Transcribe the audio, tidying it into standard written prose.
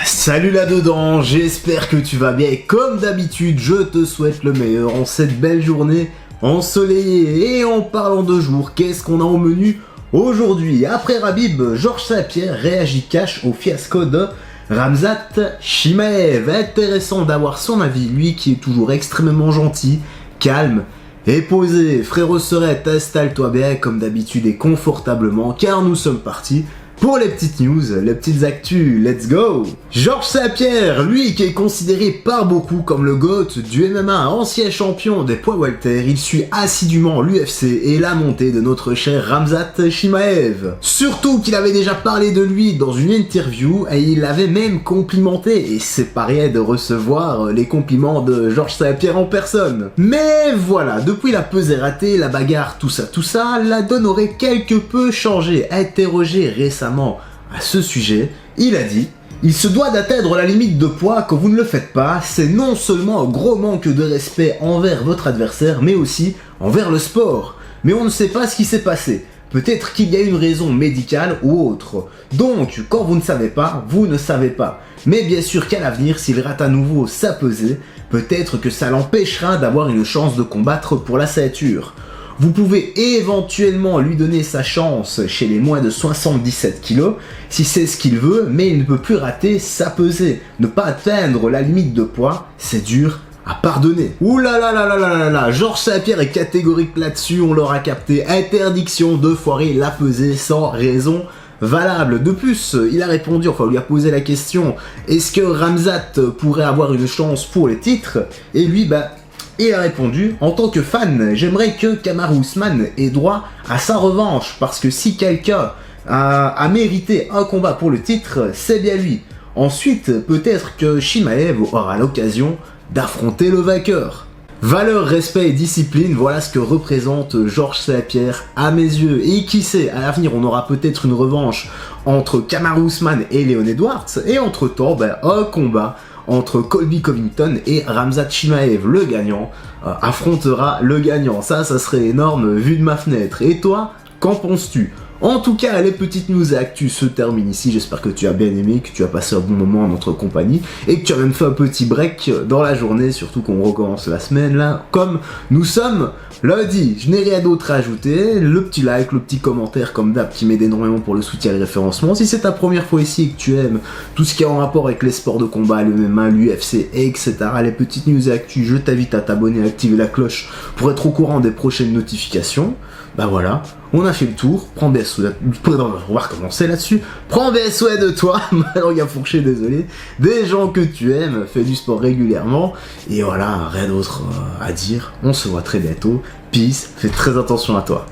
Salut là-dedans, j'espère que tu vas bien et comme d'habitude, je te souhaite le meilleur en cette belle journée ensoleillée. Et en parlant de jour, qu'est-ce qu'on a au menu aujourd'hui? Après Khabib, Georges St-Pierre réagit cash au fiasco de Khamzat Chimaev. Intéressant d'avoir son avis, lui qui est toujours extrêmement gentil, calme et posé. Frérot Serette, installe-toi bien comme d'habitude et confortablement car nous sommes partis pour les petites news, les petites actus, let's go! Georges St-Pierre, lui qui est considéré par beaucoup comme le GOAT du MMA, ancien champion des poids welter, il suit assidûment l'UFC et la montée de notre cher Khamzat Chimaev. Surtout qu'il avait déjà parlé de lui dans une interview et il l'avait même complimenté, et c'est pas rien de recevoir les compliments de Georges St-Pierre en personne. Mais voilà, depuis la pesée ratée, la bagarre, tout ça, la donne aurait quelque peu changé. Interrogé récemment à ce sujet, il a dit « Il se doit d'atteindre la limite de poids quand vous ne le faites pas, c'est non seulement un gros manque de respect envers votre adversaire, mais aussi envers le sport. Mais on ne sait pas ce qui s'est passé. Peut-être qu'il y a une raison médicale ou autre. Donc, quand vous ne savez pas, vous ne savez pas. Mais bien sûr qu'à l'avenir, s'il rate à nouveau sa pesée, peut-être que ça l'empêchera d'avoir une chance de combattre pour la ceinture. Vous pouvez éventuellement lui donner sa chance chez les moins de 77 kg si c'est ce qu'il veut, mais il ne peut plus rater sa pesée. Ne pas atteindre la limite de poids, c'est dur à pardonner. Ouh là là là là là là là, Georges St-Pierre est catégorique là-dessus, on l'aura capté. Interdiction de foirer la pesée sans raison valable. De plus, il a répondu, enfin on lui a posé la question, est-ce que Khamzat pourrait avoir une chance pour les titres? Et lui, il a répondu, en tant que fan, j'aimerais que Kamaru Usman ait droit à sa revanche, parce que si quelqu'un a mérité un combat pour le titre, c'est bien lui. Ensuite, peut-être que Chimaev aura l'occasion d'affronter le vainqueur. Valeur, respect et discipline, voilà ce que représente Georges St-Pierre à mes yeux. Et qui sait, à l'avenir, on aura peut-être une revanche entre Kamaru Usman et Leon Edwards, et entre-temps, un combat entre Colby Covington et Khamzat Chimaev. Le gagnant affrontera le gagnant. Ça serait énorme vu de ma fenêtre. Et toi, qu'en penses-tu? En tout cas, les petites news et actus se terminent ici. J'espère que tu as bien aimé, que tu as passé un bon moment en notre compagnie et que tu as même fait un petit break dans la journée, surtout qu'on recommence la semaine là. Comme nous sommes lundi, je n'ai rien d'autre à ajouter. Le petit like, le petit commentaire comme d'hab qui m'aide énormément pour le soutien et le référencement. Si c'est ta première fois ici et que tu aimes tout ce qui est en rapport avec les sports de combat, le MMA, l'UFC, etc., les petites news et actus, je t'invite à t'abonner, à activer la cloche pour être au courant des prochaines notifications. Voilà, on a fait le tour, prends bien soin, on va recommencer là-dessus, prends bien soin de toi, langue à fourcher, désolé, des gens que tu aimes, fais du sport régulièrement, et voilà, rien d'autre à dire, on se voit très bientôt, peace, fais très attention à toi.